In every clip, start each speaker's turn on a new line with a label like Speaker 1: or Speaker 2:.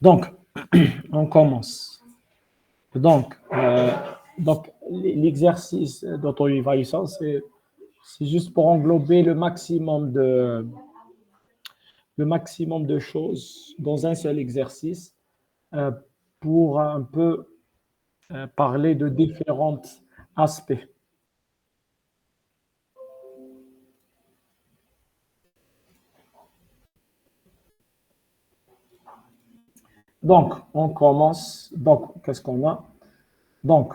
Speaker 1: Donc, on commence. Donc, l'exercice d'auto-évaluation, c'est juste pour englober le maximum de choses dans un seul exercice euh, pour un peu parler de différents aspects. Donc, on commence. Donc, qu'est-ce qu'on a? Donc,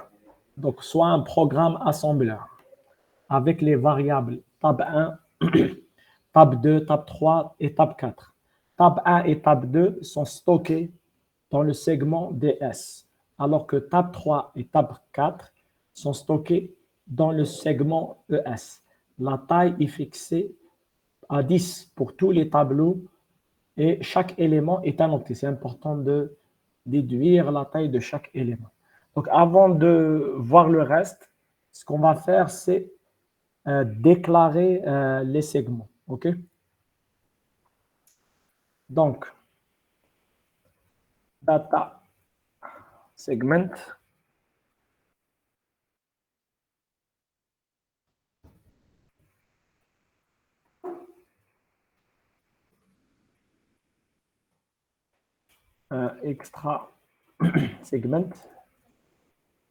Speaker 1: soit un programme assembleur avec les variables tab 1, tab 2, tab 3 et tab 4. Tab 1 et tab 2 sont stockés dans le segment DS, alors que tab 3 et tab 4 sont stockés dans le segment ES. La taille est fixée à 10 pour tous les tableaux et chaque élément est annoté. C'est important de déduire la taille de chaque élément. Donc, avant de voir le reste, ce qu'on va faire, c'est déclarer les segments. OK? Donc, data segment. Extra segment.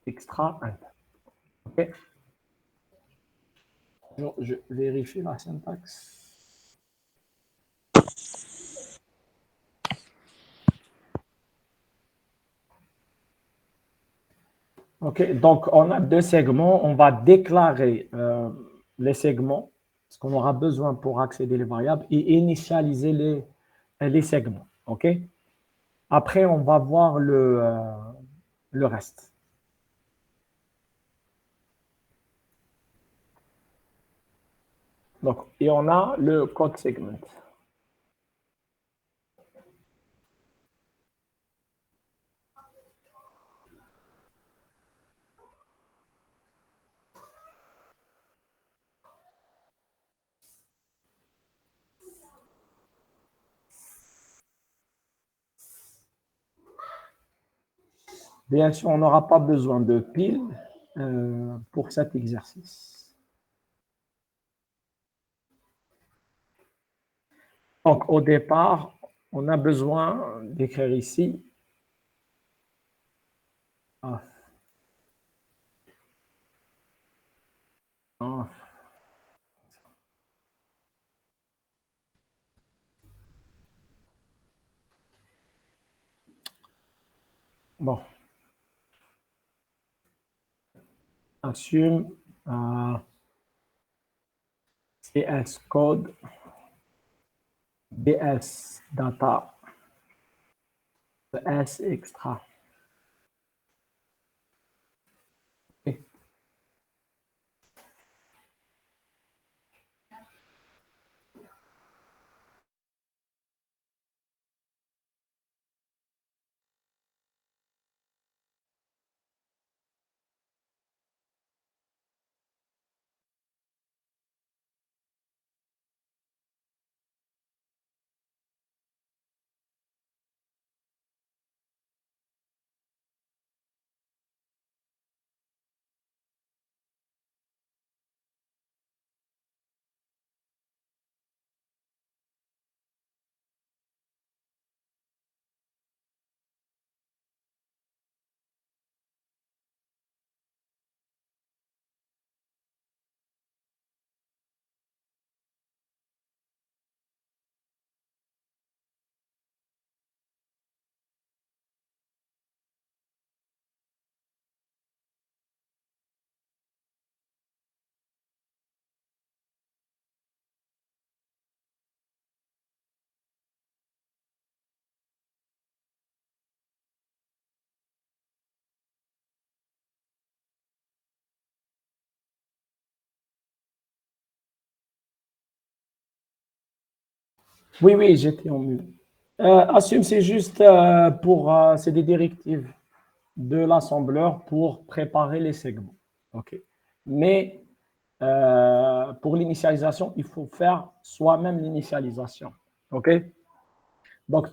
Speaker 1: Extra. OK? Je vérifie la syntaxe. OK, donc on a deux segments. On va déclarer les segments, ce qu'on aura besoin pour accéder les variables, et initialiser les segments. OK? Après, on va voir le reste. Donc, et on a le code segment. Bien sûr, on n'aura pas besoin de pile pour cet exercice. Donc, au départ, on a besoin d'écrire ici. Ah. Ah. Bon. Assume CS code, BS data, ES extra. Okay. Oui, oui, j'étais en mute. Assume, c'est juste c'est des directives de l'assembleur pour préparer les segments. OK. Mais pour l'initialisation, il faut faire soi-même l'initialisation. OK. Donc,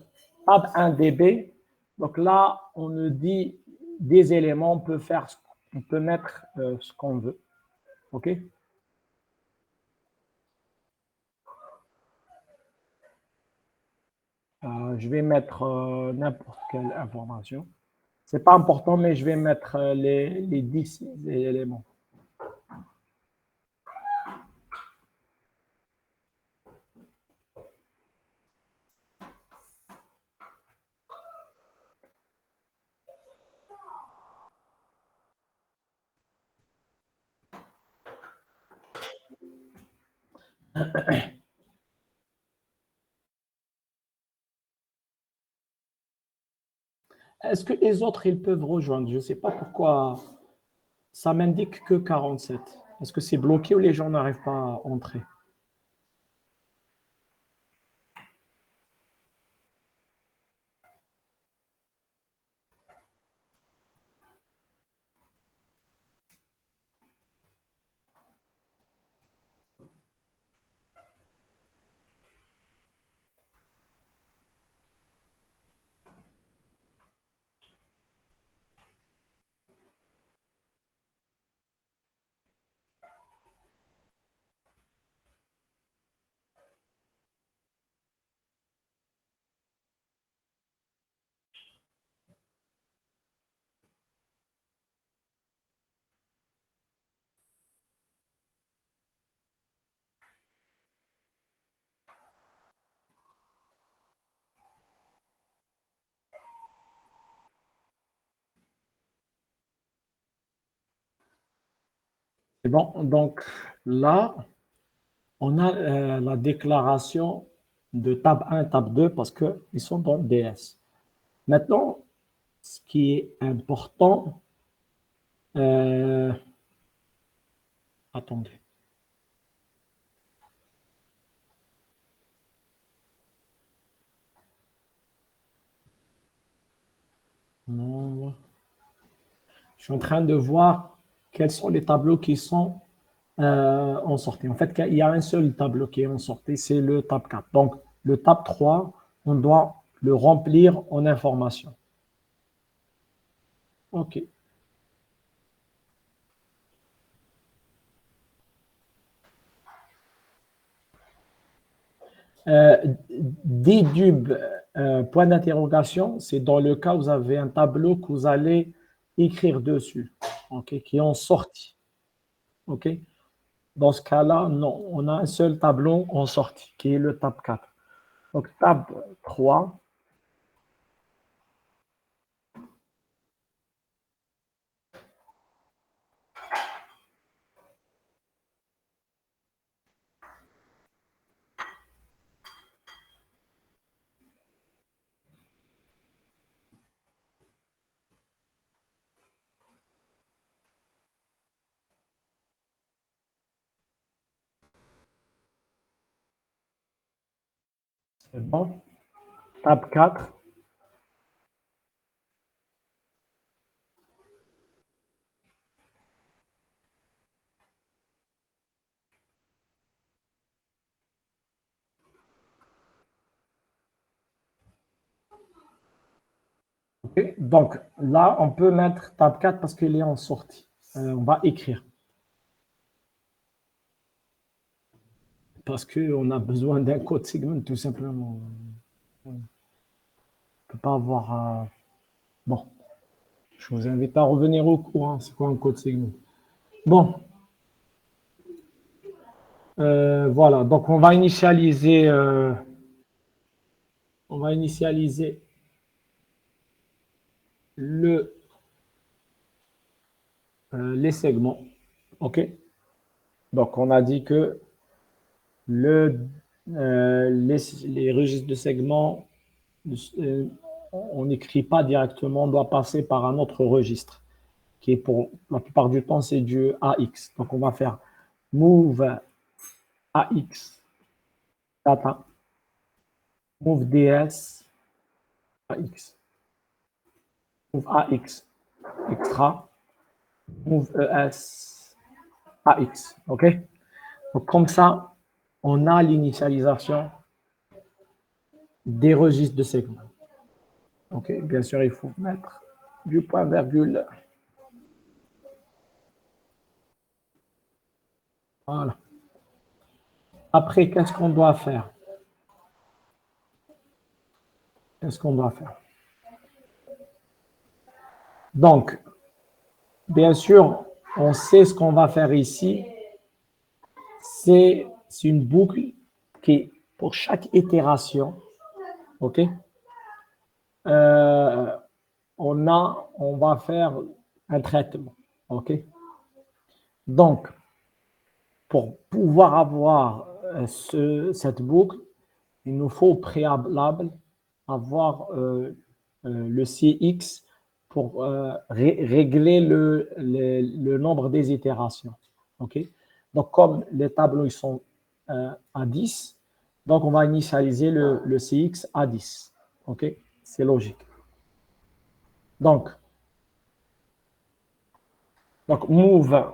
Speaker 1: tab 1 DB, Donc là, on nous dit des éléments, on peut mettre ce qu'on veut. OK? Je vais mettre n'importe quelle information. C'est pas important, mais je vais mettre les 10 éléments. Est-ce que les autres, ils peuvent rejoindre? Je ne sais pas pourquoi ça m'indique que 47. Est-ce que c'est bloqué ou les gens n'arrivent pas à entrer? C'est bon. Donc là, on a la déclaration de tab 1 et tab 2 parce qu'ils sont dans DS. Maintenant, ce qui est important, euh, attendez. Non, je suis en train de voir quels sont les tableaux qui sont en sortie. En fait, il y a un seul tableau qui est en sortie, c'est le tab 4. Donc, le tab 3, on doit le remplir en information. OK. Dédub, point d'interrogation, c'est dans le cas où vous avez un tableau que vous allez écrire dessus, OK, qui est en sortie. OK. Dans ce cas-là, non, on a un seul tableau en sortie, qui est le tab 4. Donc, tab 3, c'est bon. Tab 4, OK. Donc, là, on peut mettre tab 4 parce qu'il est en sortie. On va écrire parce qu'on a besoin d'un code segment, tout simplement. On ne peut pas avoir. Bon, je vous invite à revenir au courant. C'est quoi un code segment? Bon, voilà. Donc, on va initialiser le, les segments. OK? Donc, on a dit que le, les registres de segments, euh, on n'écrit pas directement, on doit passer par un autre registre, qui est pour la plupart du temps, c'est du AX. Donc, on va faire move AX data, move DS AX, move AX extra, move ES AX. OK? Donc, comme ça, on a l'initialisation des registres de segments. OK, bien sûr, il faut mettre du point virgule. Voilà. Après, qu'est-ce qu'on doit faire? Qu'est-ce qu'on doit faire? Donc, bien sûr, on sait ce qu'on va faire ici. C'est une boucle qui, pour chaque itération, OK, euh, on va faire un traitement. OK? Donc, pour pouvoir avoir cette boucle, il nous faut au préalable avoir le CX pour régler le nombre des itérations. OK? Donc, comme les tableaux ils sont à 10, donc on va initialiser le CX à 10. OK? C'est logique. Donc, move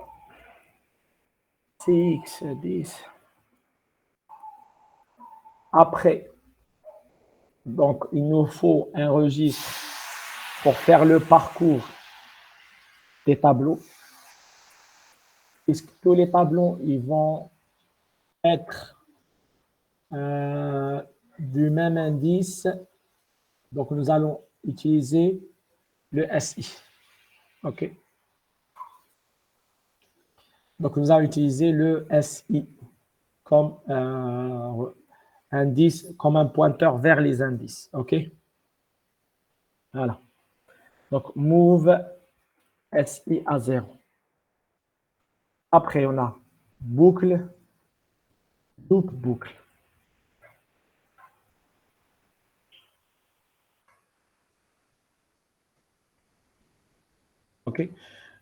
Speaker 1: CX 10. Après, donc, il nous faut un registre pour faire le parcours des tableaux. Puisque tous les tableaux, ils vont être du même indice. Donc, nous allons utiliser le SI. OK. Donc, nous allons utiliser le SI comme indice, comme un pointeur vers les indices. OK. Voilà. Donc, move SI à 0. Après, on a boucle, loop, boucle. OK.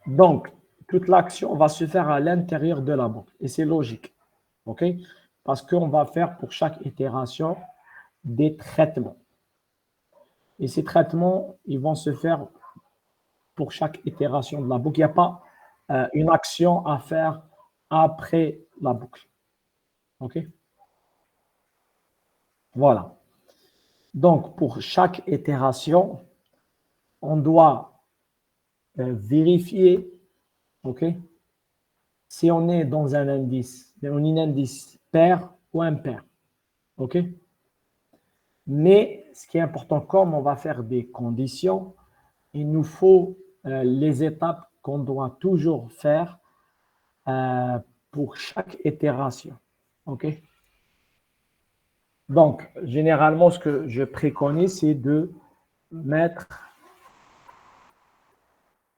Speaker 1: Donc, toute l'action va se faire à l'intérieur de la boucle. Et c'est logique. OK? Parce qu'on va faire pour chaque itération des traitements. Et ces traitements, ils vont se faire pour chaque itération de la boucle. Il n'y a pas une action à faire après la boucle. OK? Voilà. Donc, pour chaque itération, on doit vérifier, OK, si on est dans un indice pair ou impair. OK? Mais ce qui est important, comme on va faire des conditions, il nous faut les étapes qu'on doit toujours faire pour chaque itération. OK? Donc, généralement, ce que je préconise, c'est de mettre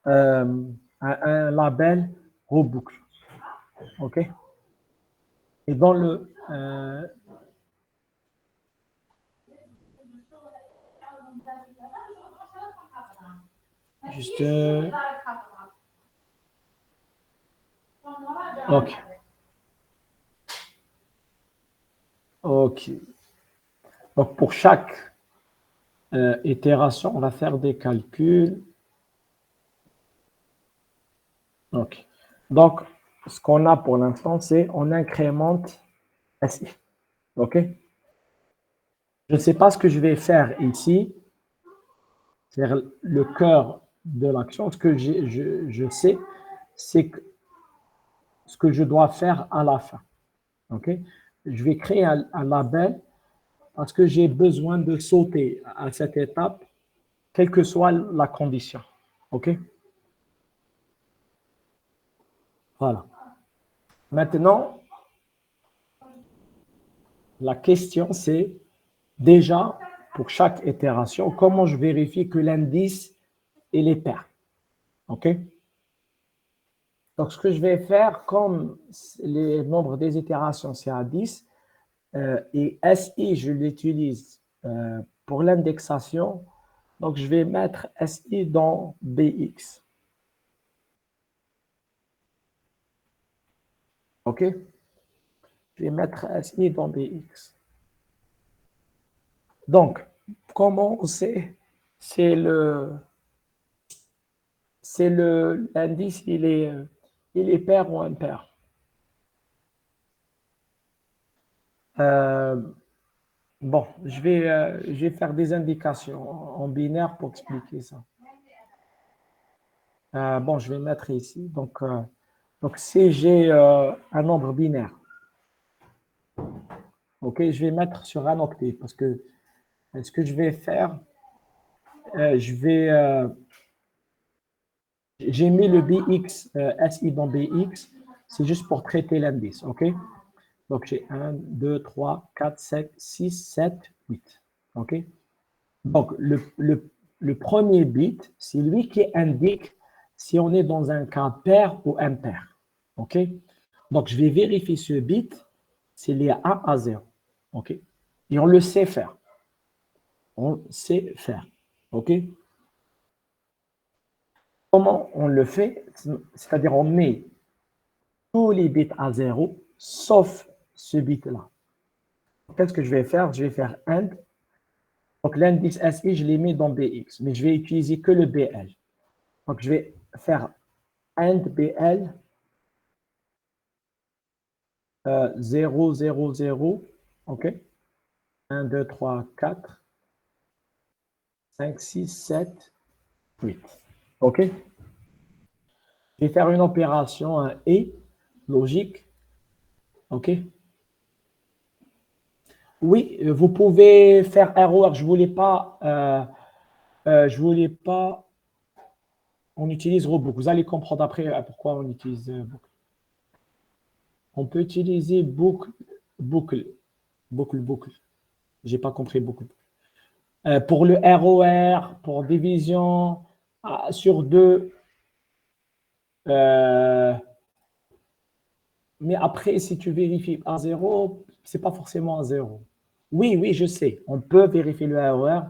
Speaker 1: un label reboucle. OK? Et dans le juste OK. OK. Donc, pour chaque itération, on va faire des calculs. OK. Donc, ce qu'on a pour l'instant, c'est on incrémente SI. OK? Je ne sais pas ce que je vais faire ici. C'est le cœur de l'action. Ce que je sais, c'est ce que je dois faire à la fin. OK? Je vais créer un label parce que j'ai besoin de sauter à cette étape, quelle que soit la condition. OK? Voilà. Maintenant, la question, c'est déjà, pour chaque itération, comment je vérifie que l'indice est pair. OK? Donc, ce que je vais faire, comme le nombre des itérations, c'est à 10, et SI, je l'utilise pour l'indexation. Donc, je vais mettre SI dans BX. OK? Je vais mettre SI dans BX. Donc, comment on sait? C'est l'indice, il est pair ou impair. Bon, je vais faire des indications en binaire pour expliquer ça. Bon, je vais mettre ici. Donc si j'ai un nombre binaire, ok, je vais mettre sur un octet parce que ce que je vais faire, je vais, j'ai mis le BX, SI dans BX, c'est juste pour traiter l'indice, ok? Donc j'ai 1, 2, 3, 4, 5, 6, 7, 8, ok? Donc le premier bit, c'est lui qui indique si on est dans un cas pair ou impair, ok? Donc je vais vérifier ce bit s'il est 1 à 0, ok? Et on le sait faire. On sait faire, ok? Comment on le fait? C'est-à-dire on met tous les bits à 0, sauf ce bit-là. Qu'est-ce que je vais faire? Je vais faire AND. Donc l'indice SI, je l'ai mis dans BX, mais je vais utiliser que le BL. Donc je vais faire AND BL 0, 0, 0. OK? 1, 2, 3, 4, 5, 6, 7, 8. OK? Je vais faire une opération un et logique. OK? Oui, vous pouvez faire erreur. Je voulais pas. On utilise Robook. Vous allez comprendre après pourquoi on utilise Book. On peut utiliser boucle, boucle. J'ai pas compris boucle. Pour le ROR, pour division sur 2. Mais après, si tu vérifies à 0, c'est pas forcément à 0. Oui, oui, je sais. On peut vérifier le ROR,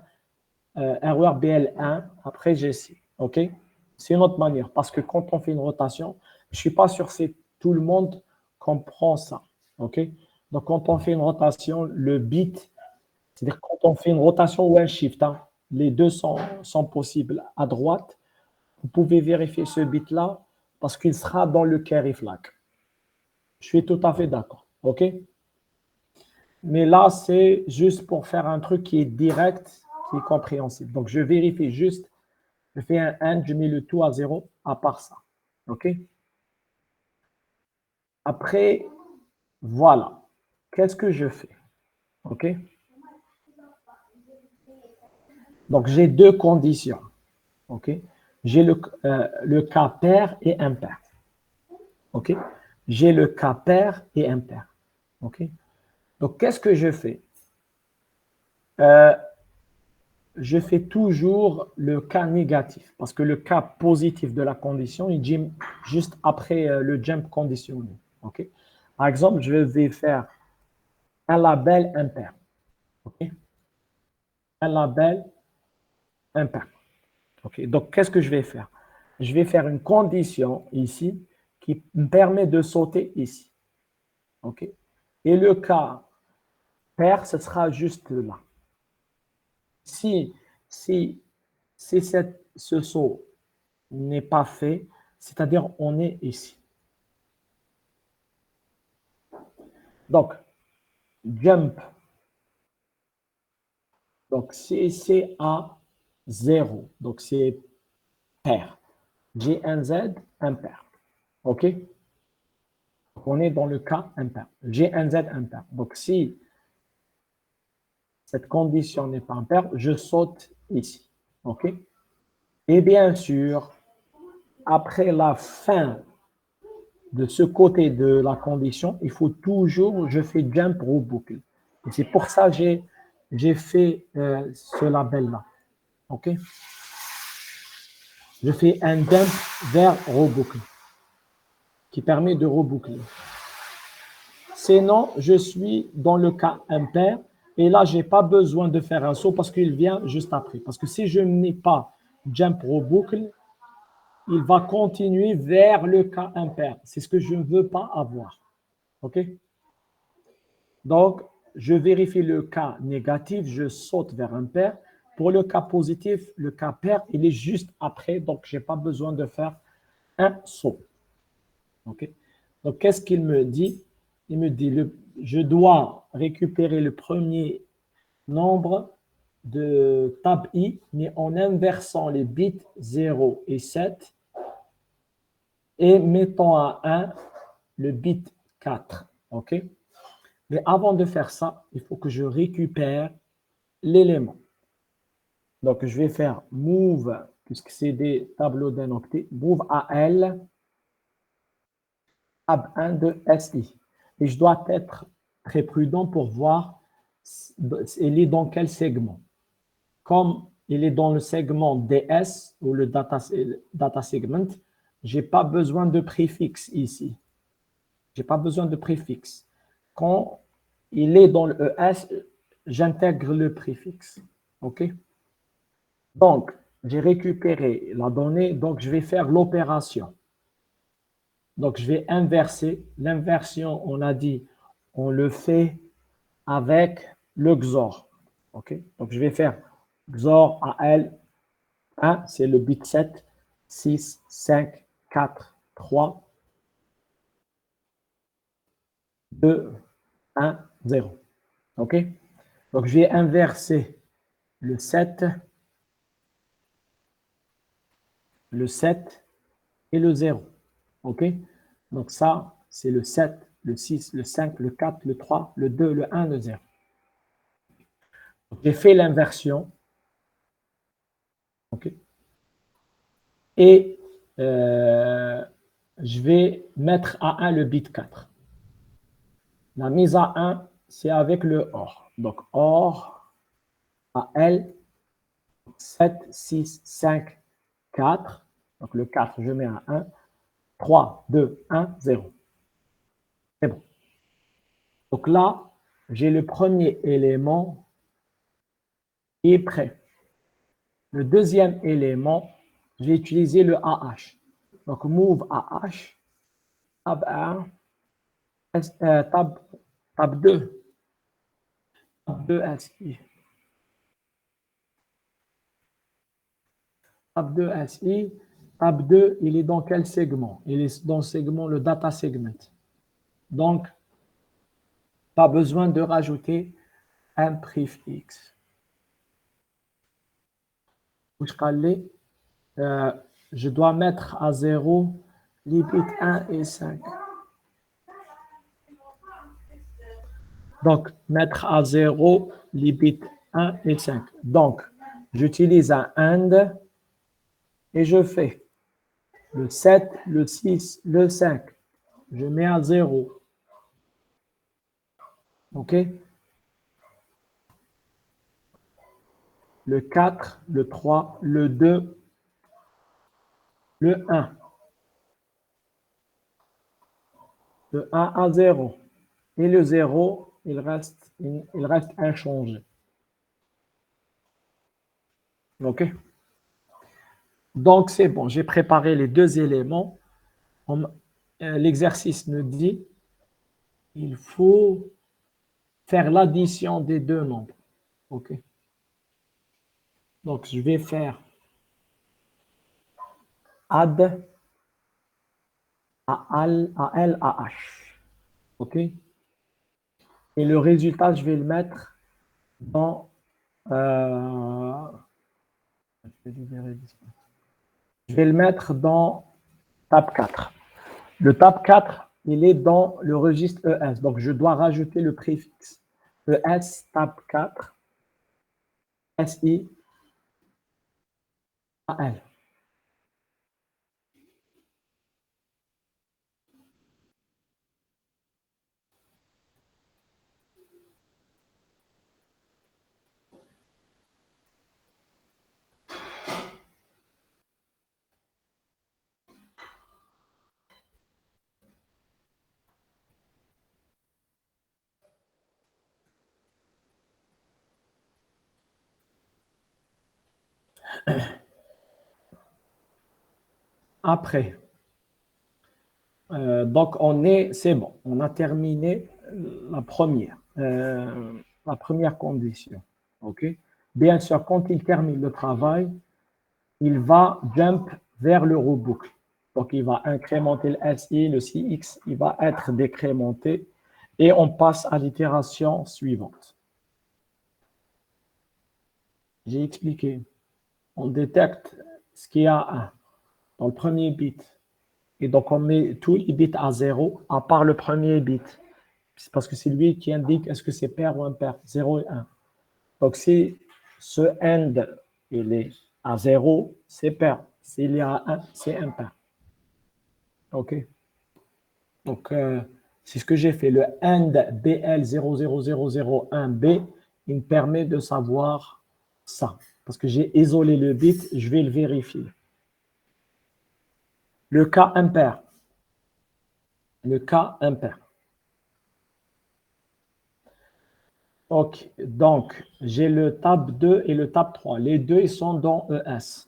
Speaker 1: ROR BL1, après GC. OK? C'est une autre manière. Parce que quand on fait une rotation, je suis pas sûr si tout le monde comprend ça. OK? Donc, quand on fait une rotation, le bit, c'est-à-dire quand on fait une rotation ou un shift, hein, les deux sont possibles à droite. Vous pouvez vérifier ce bit-là parce qu'il sera dans le carry flag. Je suis tout à fait d'accord. OK? Mais là, c'est juste pour faire un truc qui est direct, qui est compréhensible. Donc, je vérifie juste, je fais un AND, je mets le tout à 0, à part ça. OK? Après, voilà. Qu'est-ce que je fais? OK? Donc, j'ai deux conditions. OK? J'ai le cas pair et impair. OK? J'ai le cas pair et impair. OK? Donc, qu'est-ce que je fais? Je fais toujours le cas négatif parce que le cas positif de la condition, il dit juste après le jump conditionné. OK? Par exemple, je vais faire un label impair. OK? Un label impair. OK? Donc, qu'est-ce que je vais faire? Je vais faire une condition ici qui me permet de sauter ici. OK? Et le cas pair, ce sera juste là. Si, si, si ce saut n'est pas fait, c'est-à-dire on est ici. Donc, jump. Donc, si c'est à 0, donc c'est pair. GNZ, impair. OK? On est dans le cas impair. GNZ, impair. Donc, si cette condition n'est pas impair, je saute ici. OK? Et bien sûr, après la fin de ce côté de la condition, il faut toujours, je fais jump row boucle. Et c'est pour ça que j'ai fait ce label-là. OK? Je fais un jump vers reboucle qui permet de reboucler. Sinon, je suis dans le cas impair et là, je n'ai pas besoin de faire un saut parce qu'il vient juste après. Parce que si je n'ai pas jump reboucle, il va continuer vers le cas impair. C'est ce que je ne veux pas avoir. OK? Donc, je vérifie le cas négatif, je saute vers un pair. Pour le cas positif, le cas pair, il est juste après, donc je n'ai pas besoin de faire un saut. OK? Donc, qu'est-ce qu'il me dit? Il me dit, je dois récupérer le premier nombre de tab i, mais en inversant les bits 0 et 7 et mettant à 1 le bit 4. OK? Mais avant de faire ça, il faut que je récupère l'élément. Donc, je vais faire move, puisque c'est des tableaux d'un octet, move AL, tab 1 de SI. Et je dois être très prudent pour voir il est dans quel segment. Comme il est dans le segment DS ou le data segment, je n'ai pas besoin de préfixe ici. Je n'ai pas besoin de préfixe. Quand il est dans le ES, j'intègre le préfixe. OK? Donc, j'ai récupéré la donnée, donc je vais faire l'opération. Donc, je vais inverser. L'inversion, on a dit, on le fait avec le XOR. OK? Donc, je vais faire XOR AL 1, c'est le bit 7, 6, 5, 4, 3, 2, 1, 0. OK? Donc, je vais inverser le 7 et le 0. OK? Donc, ça, c'est le 7, le 6, le 5, le 4, le 3, le 2, le 1, le 0. J'ai fait l'inversion. OK? Et je vais mettre à 1 le bit 4. La mise à 1, c'est avec le OR. Donc, OR à L, 7, 6, 5, 4. Donc, le 4, je mets à 1. 3, 2, 1, 0. C'est bon. Donc là, j'ai le premier élément qui est prêt. Le deuxième élément, je vais utiliser le AH. Donc, move AH, tab 1, tab 2, tab 2 SI. Tab 2 SI, tab 2, il est dans quel segment? Il est dans le segment, le data segment. Donc, pas besoin de rajouter un préfixe. Je dois mettre à 0 les bits 1 et 5. Donc, mettre à 0 les bits 1 et 5. Donc, j'utilise un AND et je fais le 7, le 6, le 5. Je mets à 0. OK? Le 4, le 3, le 2, le 1. Le 1 à 0. Et le 0, il reste inchangé. OK? Donc, c'est bon. J'ai préparé les deux éléments. L'exercice nous dit il faut faire l'addition des deux nombres. OK? Donc, je vais faire add à L, à H. OK? Et le résultat, je vais le mettre dans. Je vais le mettre dans tab 4. Le tab 4, il est dans le registre ES. Donc, je dois rajouter le préfixe. ES tab 4, SI, AL. Après, donc c'est bon, on a terminé la première condition. OK? Bien sûr, quand il termine le travail, il va jump vers le reboucle. Donc, il va incrémenter le SI, le CX, il va être décrémenté et on passe à l'itération suivante. j'ai expliqué. On détecte ce qu'il y a 1 dans le premier bit. Et donc, on met tous les bits à 0, à part le premier bit. C'est parce que c'est lui qui indique est-ce que c'est pair ou impair, 0 et 1. Donc, si ce AND il est à 0, c'est pair. S'il est à 1, c'est impair. OK? Donc, c'est ce que j'ai fait. Le AND BL00001B, il me permet de savoir ça. Parce que j'ai isolé le bit, je vais le vérifier. Le cas impair. Le cas impair. OK. Donc, j'ai le tab 2 et le tab 3. Les deux, ils sont dans ES.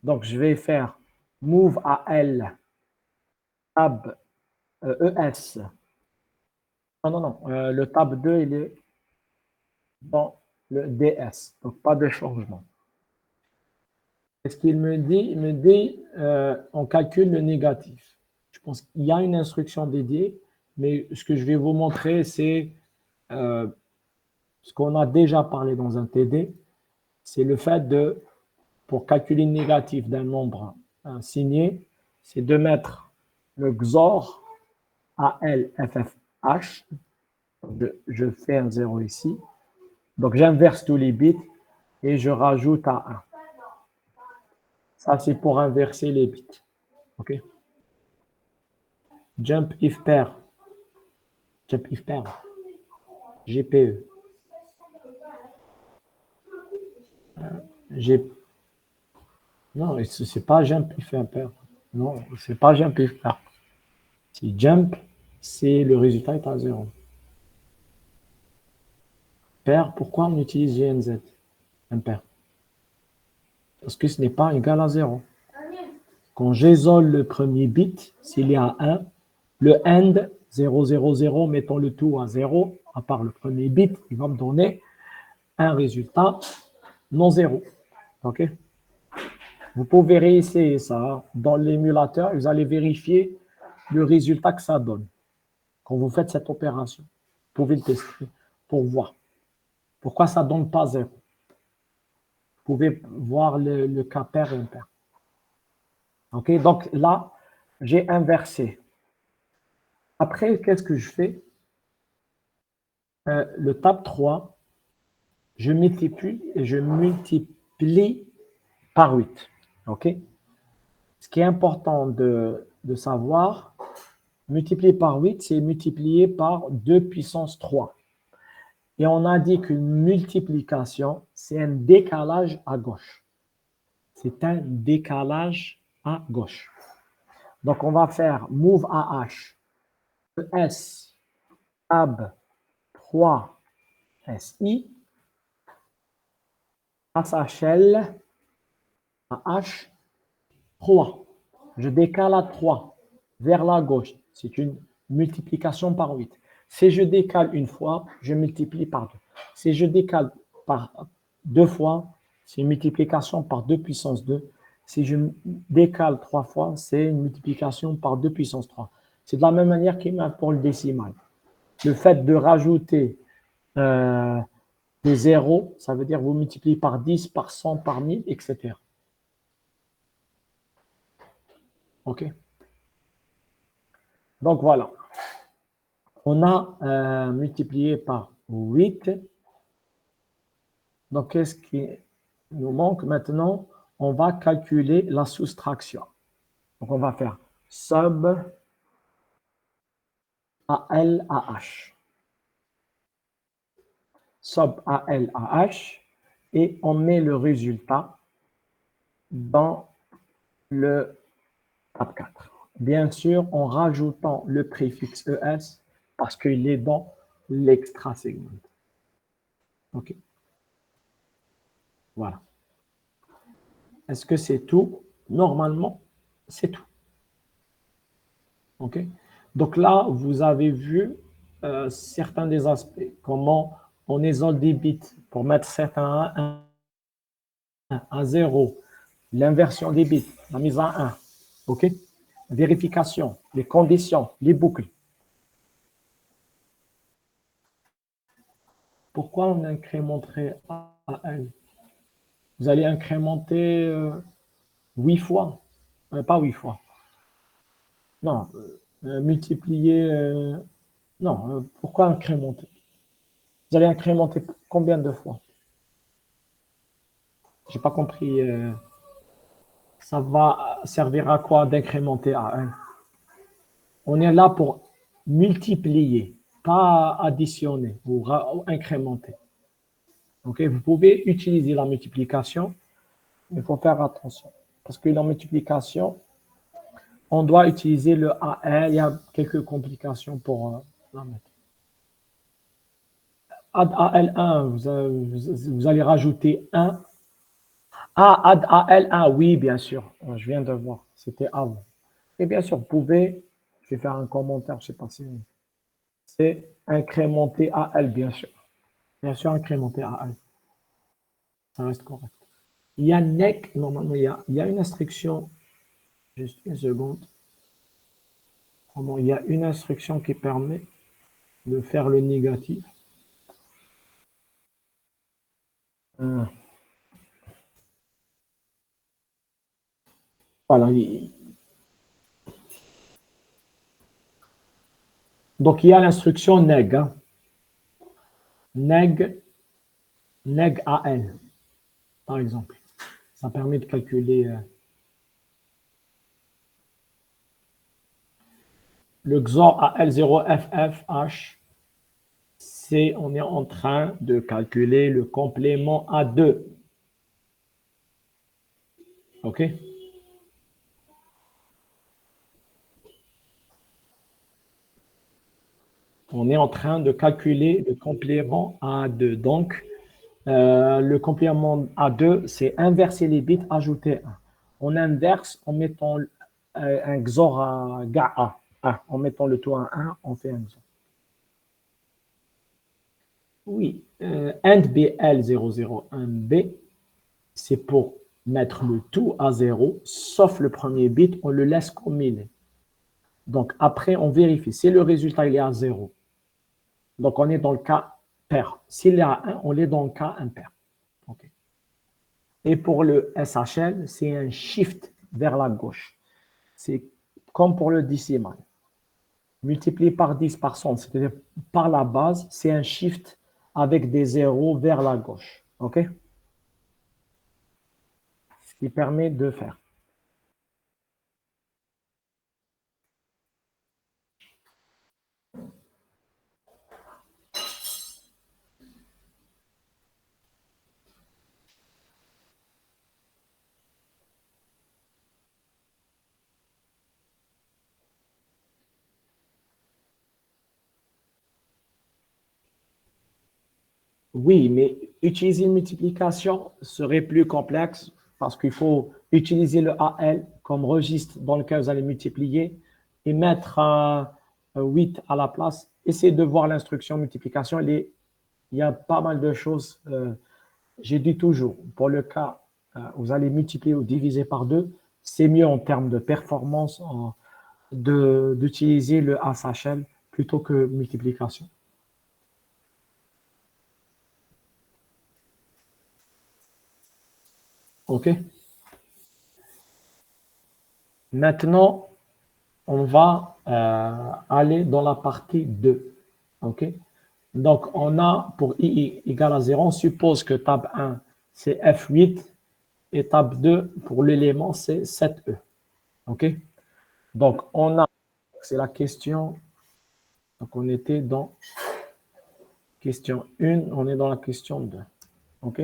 Speaker 1: Donc, je vais faire move à L, tab ES. Non. Le tab 2, il est dans le DS. Donc, pas de changement. Qu'est-ce qu'il me dit? Il me dit, on calcule le négatif. Je pense qu'il y a une instruction dédiée, mais ce que je vais vous montrer, c'est ce qu'on a déjà parlé dans un TD, c'est le fait de, pour calculer le négatif d'un nombre signé, c'est de mettre le XOR ALFFH. Je fais un 0 ici. Donc, j'inverse tous les bits et je rajoute à 1. Ça, c'est pour inverser les bits. OK? Jump if pair. Jump if pair. GPE. G... Non, c'est pas jump if pair. Non, c'est pas jump if pair. Si jump, c'est le résultat est à 0. Pair, pourquoi on utilise GNZ? Impair. Parce que ce n'est pas égal à 0. Quand j'isole le premier bit, s'il y a 1, le AND 000, mettons le tout à 0, à part le premier bit, il va me donner un résultat non 0. OK? Vous pouvez réessayer ça dans l'émulateur, vous allez vérifier le résultat que ça donne quand vous faites cette opération. Vous pouvez le tester pour voir. Pourquoi ça ne donne pas 0? Vous pouvez voir le cas pair et impair. OK? Donc là, j'ai inversé. Après, qu'est-ce que je fais? Le tab 3, je multiplie par 8. OK? Ce qui est important de savoir, multiplier par 8, c'est multiplier par 2 puissance 3. Et on a dit qu'une multiplication, c'est un décalage à gauche. C'est un décalage à gauche. Donc, on va faire move AH, ES, tab 3, SI, SHL, AH, 3. Je décale à 3 vers la gauche. C'est une multiplication par 8. Si je décale une fois, je multiplie par 2. Si je décale par 2 fois, c'est une multiplication par 2 puissance 2. Si je décale 3 fois, c'est une multiplication par 2 puissance 3. C'est de la même manière qu'il m'a pour le décimal. Le fait de rajouter des zéros, ça veut dire vous multipliez par 10, par 100, par 1000, etc. OK? Donc voilà. On a multiplié par 8. Donc, qu'est-ce qui nous manque maintenant? On va calculer la soustraction. Donc, on va faire sub ALAH. Sub ALAH. Et on met le résultat dans le tab 4. Bien sûr, en rajoutant le préfixe ES parce qu'il est dans l'extra segment. OK. Voilà. Est-ce que c'est tout? Normalement, c'est tout. OK? Donc là, vous avez vu certains des aspects. Comment on isole des bits pour mettre certains à 1, à 0. L'inversion des bits, la mise à 1. OK? Vérification, les conditions, les boucles. Pourquoi on a incrémenté à L? Vous allez incrémenter 8 fois. Pas 8 fois. Non, multiplier. Non, pourquoi incrémenter? Vous allez incrémenter combien de fois? J'ai pas compris. Ça va servir à quoi d'incrémenter à 1? On est là pour multiplier, pas additionner ou incrémenter. Ok, vous pouvez utiliser la multiplication, mais il faut faire attention. Parce que la multiplication, on doit utiliser le AL. Il y a quelques complications pour la mettre. Add AL1, vous allez rajouter 1. Ah, add AL1, oui, bien sûr. Je viens de voir. C'était avant. Et bien sûr, vous pouvez, je vais faire un commentaire, je ne sais pas si c'est incrémenter AL, bien sûr. Bien sûr, incrémenter AL. Ça reste correct. Il y a NEC, normalement, il y a une instruction, juste une seconde. Il y a une instruction qui permet de faire le négatif. Voilà. Donc, il y a l'instruction neg. Hein. Neg AL, par exemple. Ça permet de calculer le XOR AL0FFH. On est en train de calculer le complément A2. OK? On est en train de calculer le complément A2. Donc, le complément A2, c'est inverser les bits, ajouter 1. On inverse en mettant un XOR à GA. En mettant le tout à 1, on fait un XOR. Oui, AND BL001B, c'est pour mettre le tout à 0, sauf le premier bit, on le laisse comme il est. Donc, après, on vérifie. Si le résultat il est à 0, donc on est dans le cas pair. S'il est à 1, on est dans le cas impair. Okay. Et pour le SHL, c'est un shift vers la gauche. C'est comme pour le décimal. Multiplié par 10 par 100, c'est-à-dire par la base, c'est un shift avec des zéros vers la gauche. OK? Ce qui permet de faire. Oui, mais utiliser une multiplication serait plus complexe parce qu'il faut utiliser le AL comme registre dans lequel vous allez multiplier et mettre 8 à la place. Essayez de voir l'instruction multiplication. Il y a pas mal de choses. J'ai dit toujours, pour le cas où vous allez multiplier ou diviser par 2, c'est mieux en termes de performance d'utiliser le SHL plutôt que multiplication. OK? Maintenant, on va aller dans la partie 2. OK? Donc, on a pour i égale à 0, on suppose que tab 1, c'est F8 et tab 2, pour l'élément, c'est 7e. OK? Donc, c'est la question, donc on était dans question 1, on est dans la question 2. OK?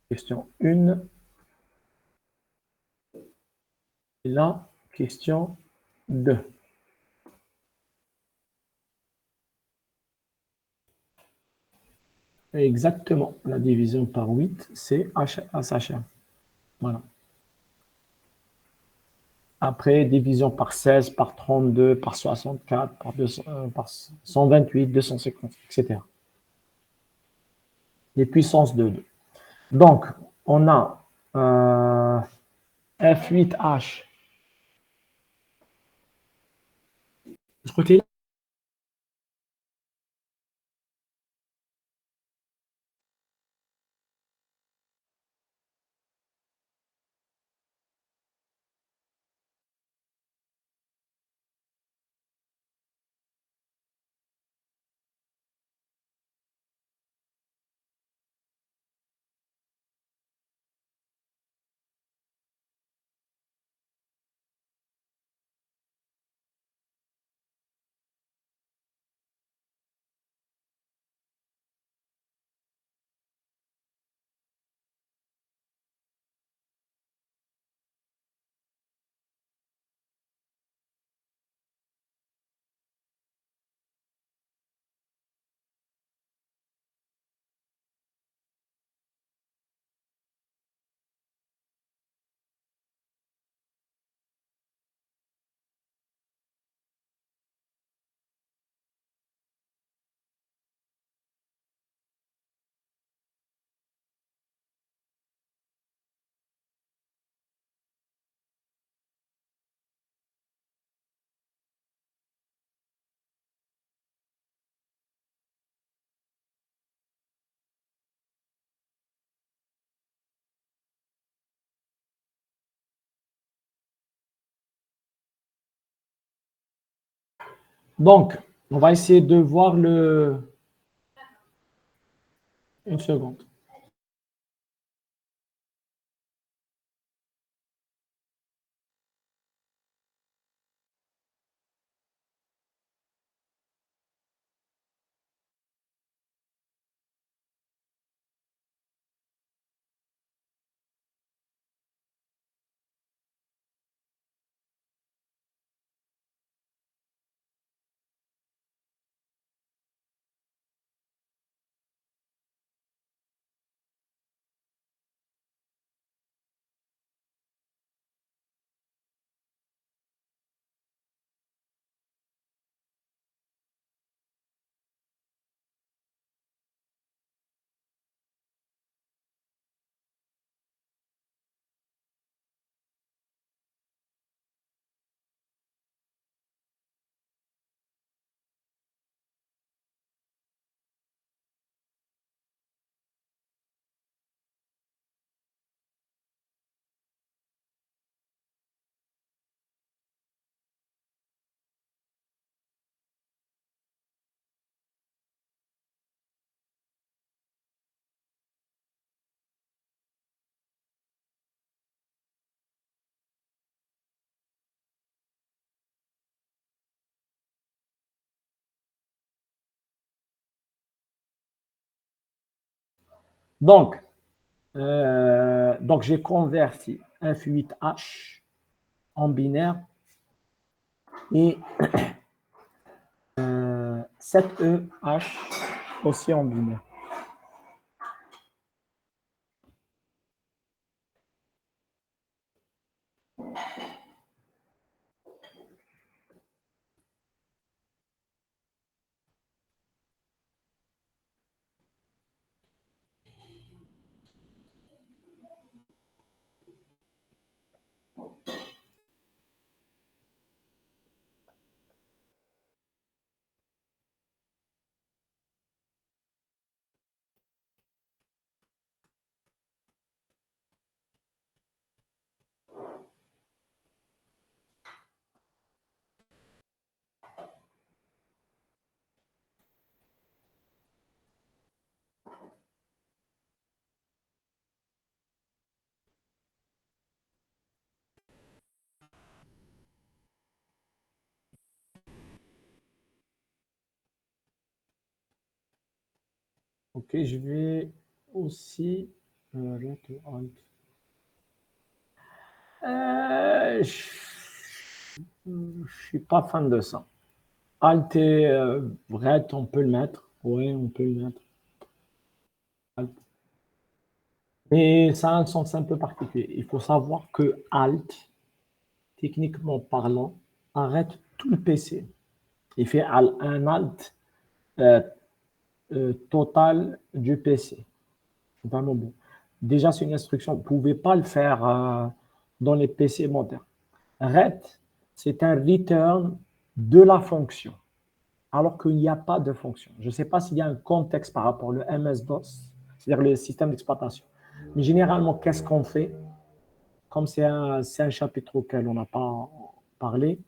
Speaker 1: Question 1. Et là, question 2. Exactement. La division par 8, c'est SHM. Voilà. Après, division par 16, par 32, par 64, par 128, 250, etc. Les puissances de 2. Donc, on a F8H. Je crois que Donc, on va essayer de voir le... Une seconde. Donc, donc j'ai converti F8H en binaire et 7EH aussi en binaire. Ok, je vais aussi. Je ne suis pas fan de ça. Alt et Ret, on peut le mettre. Oui, on peut le mettre. Alt. Mais ça a un sens un peu particulier. Il faut savoir que Alt, techniquement parlant, arrête tout le PC. Il fait un Alt euh, total du PC. Vraiment bon. Déjà, c'est une instruction. Vous ne pouvez pas le faire dans les PC modernes. Ret, c'est un return de la fonction, alors qu'il n'y a pas de fonction. Je ne sais pas s'il y a un contexte par rapport au MS-DOS, c'est-à-dire le système d'exploitation. Mais généralement, qu'est-ce qu'on fait? Comme c'est un chapitre auquel on n'a pas parlé,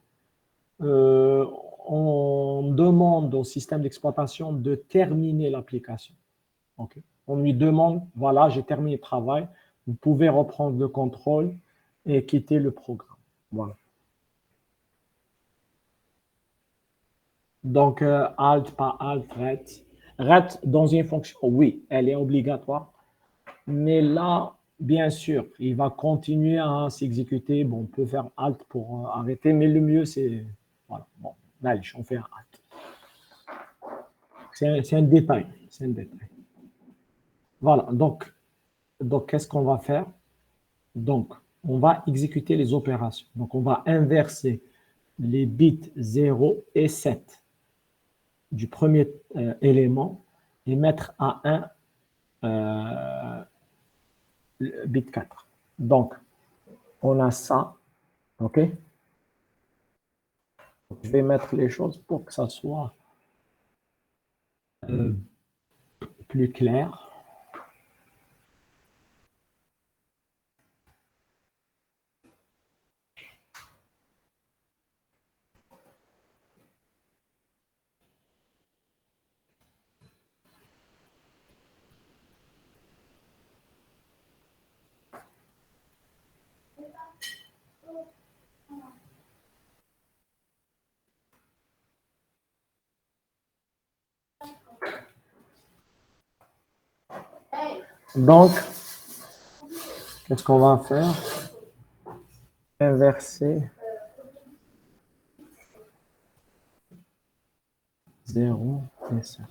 Speaker 1: euh, on demande au système d'exploitation de terminer l'application. Okay. On lui demande, voilà, j'ai terminé le travail, vous pouvez reprendre le contrôle et quitter le programme. Voilà. Donc, alt, pas alt, ret. Ret dans une fonction, oui, elle est obligatoire. Mais là, bien sûr, il va continuer à s'exécuter. Bon, on peut faire alt pour arrêter, mais le mieux, c'est. Voilà. Bon, allez, on fait un alt. C'est un détail. C'est un détail. Voilà. Donc qu'est-ce qu'on va faire? Donc, on va exécuter les opérations. Donc, on va inverser les bits 0 et 7 du premier élément et mettre à 1 bit 4. Donc, on a ça. OK? Je vais mettre les choses pour que ça soit euh, plus clair. Donc, qu'est-ce qu'on va faire? Inverser 0 et 7.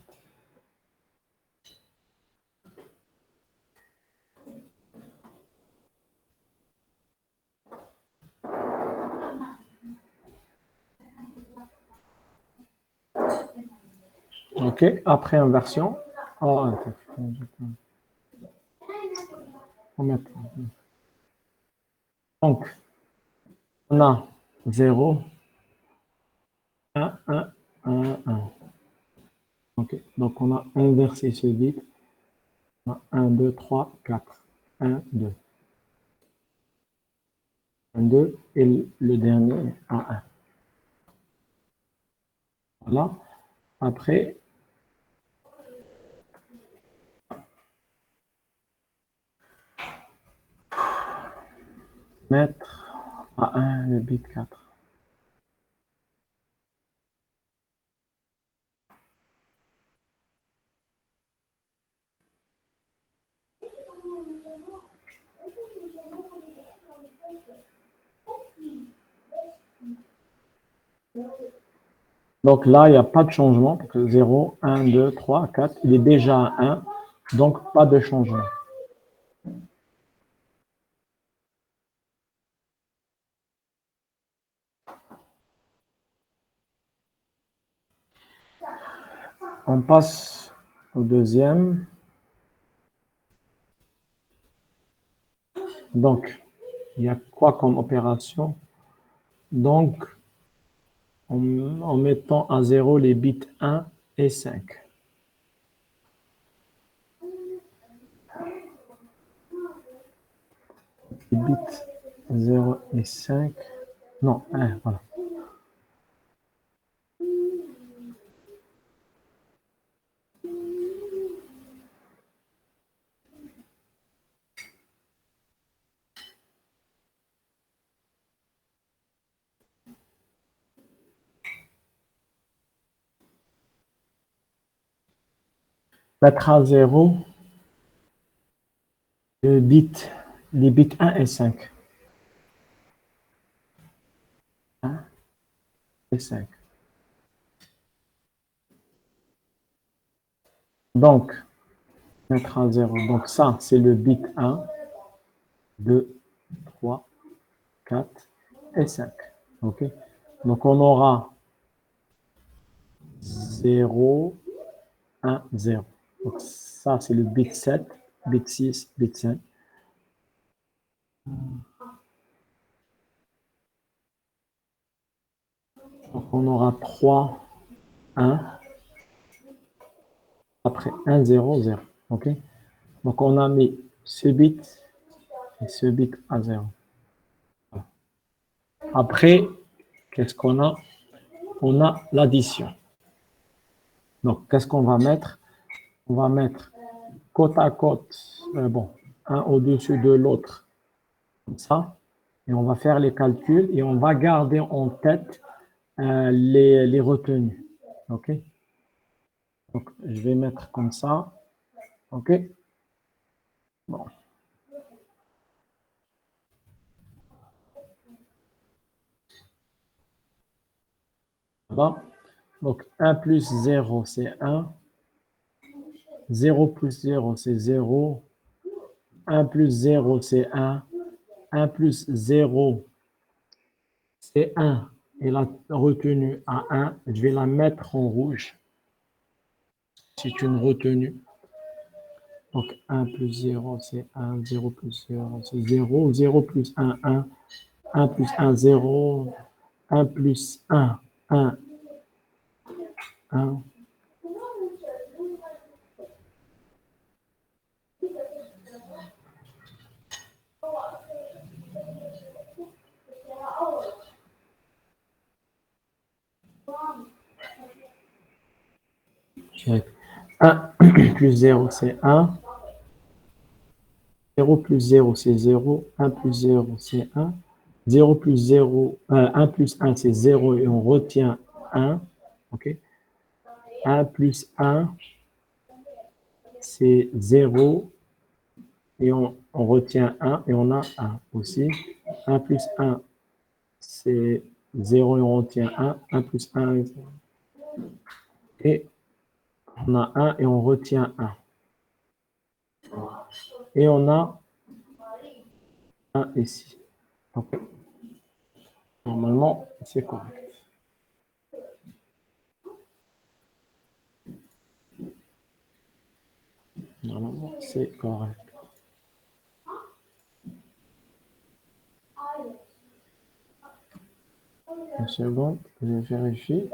Speaker 1: OK, après inversion. Oh, attends. Donc, on a 0, 1, 1, 1, 1. OK, donc on a inversé ce bit. On a 1, 2, 3, 4. 1, 2. 1, 2 et le dernier à 1. Voilà. Après, mettre à 1 le bit 4. Donc là, il n'y a pas de changement. Parce que 0, 1, 2, 3, 4, il est déjà à 1. Donc, pas de changement. On passe au deuxième. Donc, il y a quoi comme opération? Donc, en mettant à 0 les bits 1 et 5. Les bits 0 et 5. Non, 1, voilà. Mettre à 0 les bits 1 et 5. 1 et 5. Donc, mettre à 0. Donc, ça, c'est le bit 1, 2, 3, 4 et 5. OK? Donc, on aura 0, 1, 0. Donc, ça, c'est le bit 7, bit 6, bit 5. Donc, on aura 3, 1, après 1, 0, 0. OK? Donc, on a mis ce bit et ce bit à 0. Voilà. Après, qu'est-ce qu'on a? On a l'addition. Donc, qu'est-ce qu'on va mettre? On va mettre côte à côte, un au-dessus de l'autre, comme ça. Et on va faire les calculs et on va garder en tête les retenues. OK? Donc, je vais mettre comme ça. OK? Bon. Bon. Donc, 1 plus 0, c'est 1. 0 plus 0, c'est 0. 1 plus 0, c'est 1. 1 plus 0, c'est 1. Et la retenue à 1, je vais la mettre en rouge. C'est une retenue. Donc, 1 plus 0, c'est 1. 0 plus 0, c'est 0. 0 plus 1, 1. 1 plus 1, 0. 1 plus 1, 1. 1. Check. 1 plus 0, c'est 1. 0 plus 0, c'est 0. 1 plus 0, c'est 1. 0 plus 0, 1 plus 1, c'est 0 et on retient 1. OK? 1 plus 1, c'est 0. et on retient 1 et on a 1 aussi. 1 plus 1, c'est 0 et on retient 1. 1 plus 1, et on a 1 et on retient 1. Et on a 1 ici. Donc, normalement, c'est correct. Normalement, c'est correct. Une seconde, je vérifie.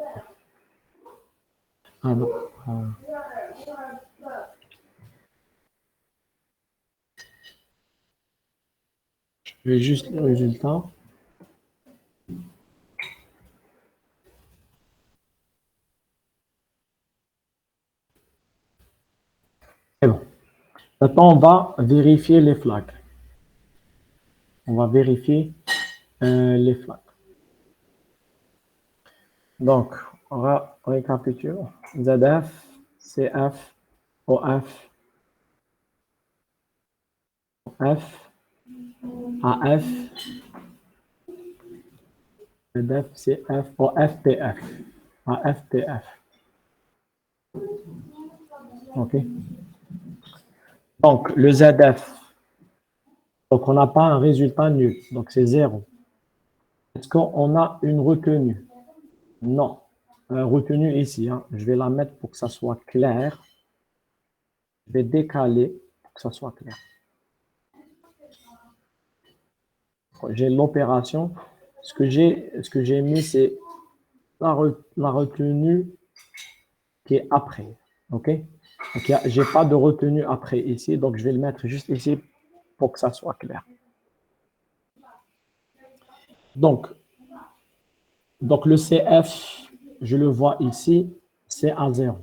Speaker 1: Ah non. Je vais juste le résultat. C'est bon. Maintenant, on va vérifier les flags. On va vérifier les flags. Donc, on va récapituler. ZF, CF, OF, F, AF, ZF, CF, OF, PF. AF, PF. OK. Donc, le ZF, donc on n'a pas un résultat nul, donc c'est 0. Est-ce qu'on a une retenue? Non. Retenue ici, hein. Je vais la mettre pour que ça soit clair. Je vais décaler pour que ça soit clair. J'ai l'opération. Ce que j'ai mis, c'est la retenue qui est après. OK? Donc, je n'ai pas de retenue après ici, donc je vais le mettre juste ici pour que ça soit clair. Donc le CF, je le vois ici, c'est à 0.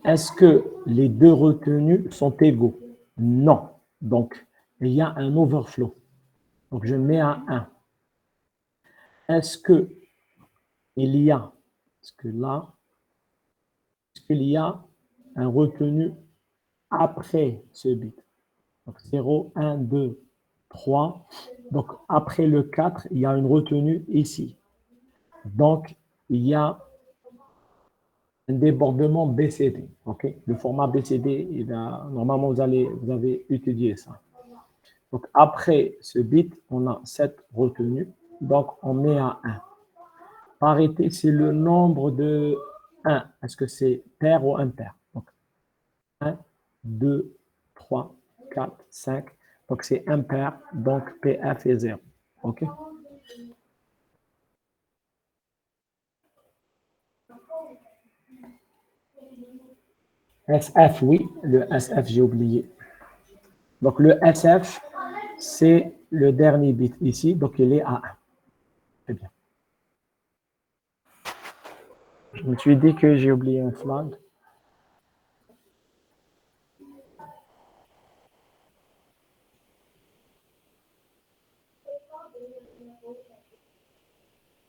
Speaker 1: Est-ce que les deux retenues sont égaux? Non. Donc, il y a un overflow. Donc, je mets à 1. Est-ce que il y a, est-ce que là, est-ce qu'il y a un retenu après ce bit? Donc, 0, 1, 2, 3. Donc, après le 4, il y a une retenue ici. Donc, il y a un débordement BCD. Okay? Le format BCD, normalement, vous avez étudié ça. Donc, après ce bit, on a 7 retenues. Donc, on met à 1. Parité, c'est le nombre de 1. Est-ce que c'est pair ou impair? Donc, 1, 2, 3, 4, 5. Donc, c'est impair. Donc, PF est 0. OK? SF, oui. Le SF, j'ai oublié. Donc, le SF, c'est le dernier bit ici. Donc, il est à 1. Très bien. Je me suis dit que j'ai oublié un flag.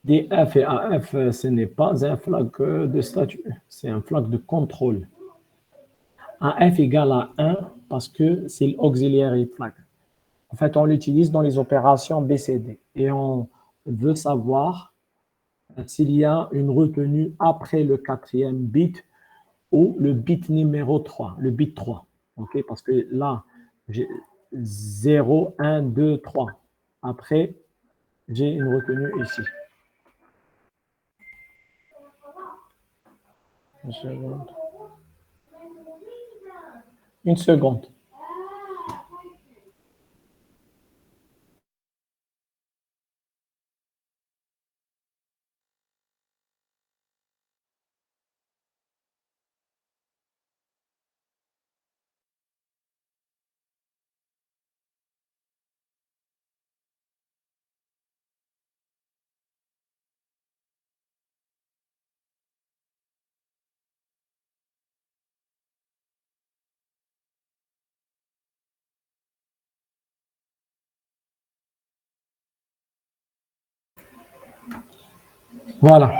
Speaker 1: DF et AF, ce n'est pas un flag de statut, c'est un flag de contrôle. AF égale à 1 parce que c'est l'auxiliary flag. En fait, on l'utilise dans les opérations BCD et on veut savoir s'il y a une retenue après le quatrième bit ou le bit numéro 3, le bit 3. Okay? Parce que là, j'ai 0, 1, 2, 3. Après, j'ai une retenue ici. Une seconde. Une seconde. Voilà.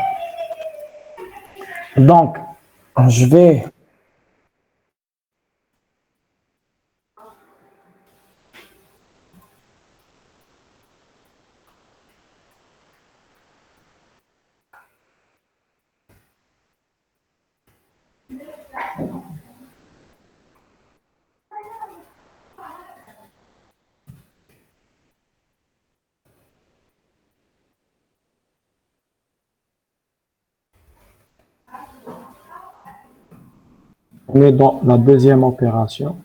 Speaker 1: Donc, je vais, on est dans la deuxième opération.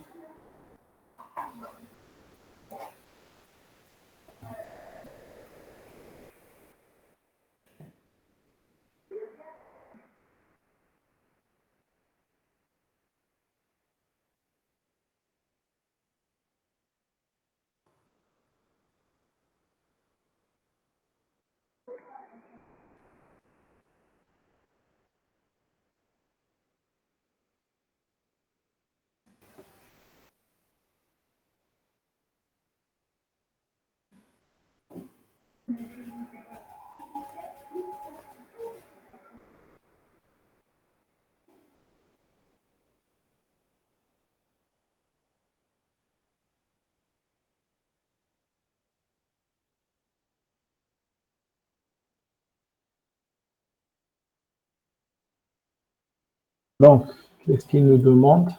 Speaker 1: Donc, qu'est-ce qu'il nous demande?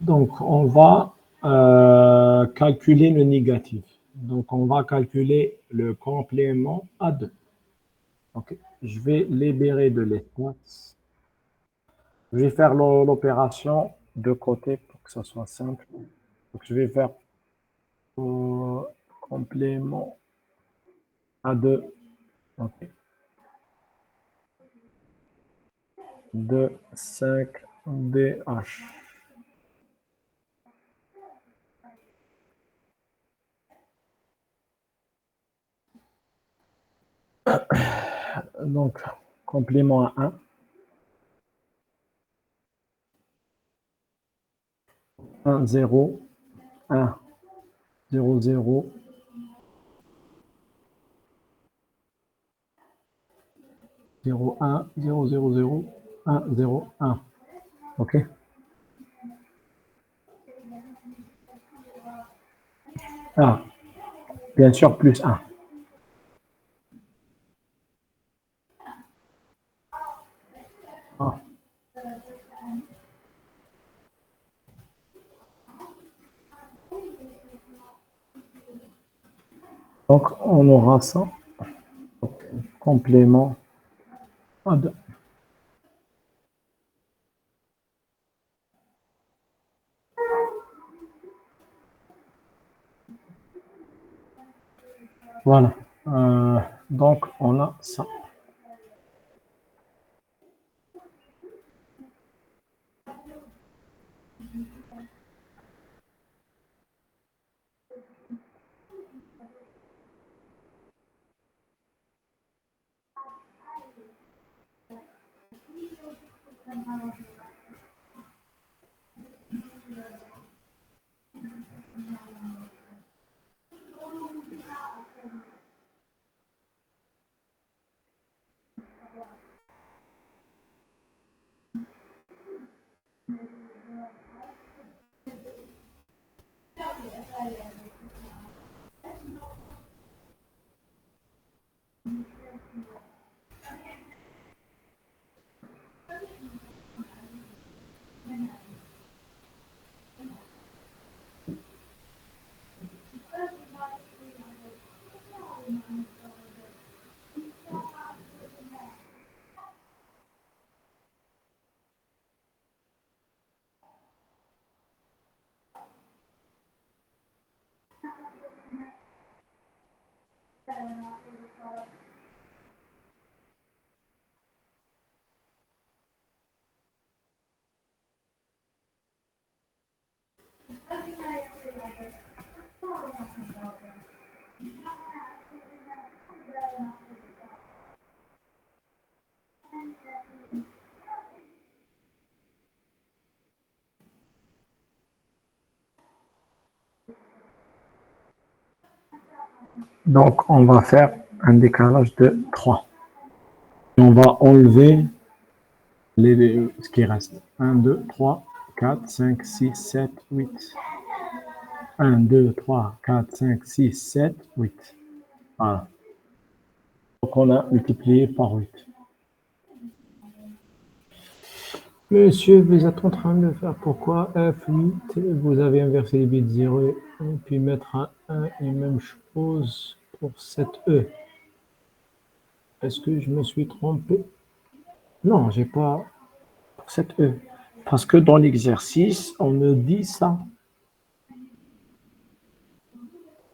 Speaker 1: Donc, on va calculer le négatif. Donc, on va calculer le complément à 2. Ok. Je vais libérer de l'espace. Je vais faire l'opération de côté pour que ça soit simple. Donc, je vais faire euh, complément à 2. Ok. 2, 5, DH. Donc, complément à 1, 0, 1, 0, 0, 0, 1, 0, 0, 0, 1, 0, 1. OK? Ah, bien sûr, plus 1. Ah. Donc, on aura ça. Complément à 2. Voilà. Donc, on a ça. Donc, on va faire un décalage de 3. Et on va enlever ce qui reste. 1, 2, 3, 4, 5, 6, 7, 8. 1, 2, 3, 4, 5, 6, 7, 8. Voilà. Donc on a multiplié par 8. Monsieur, vous êtes en train de faire pourquoi F8, vous avez inversé les bits 0 et 1, puis mettre un 1 et même chose pour cette E. Est-ce que je me suis trompé? Non, j'ai pas pour cette E. Parce que dans l'exercice, on me dit ça.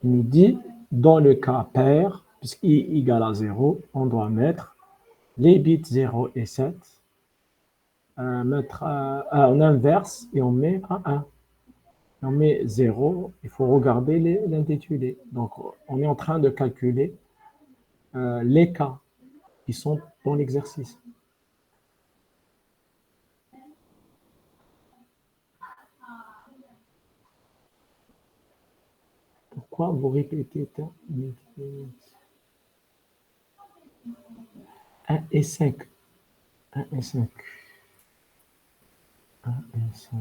Speaker 1: Il nous dit, dans le cas pair, puisqu'I égale à 0, on doit mettre les bits 0 et 7, mettre en inverse et on met un 1. On met 0, il faut regarder l'intitulé. Donc, on est en train de calculer les cas qui sont dans l'exercice. Pourquoi vous répétez 1 et 5? 1 et 5. 1 et 5.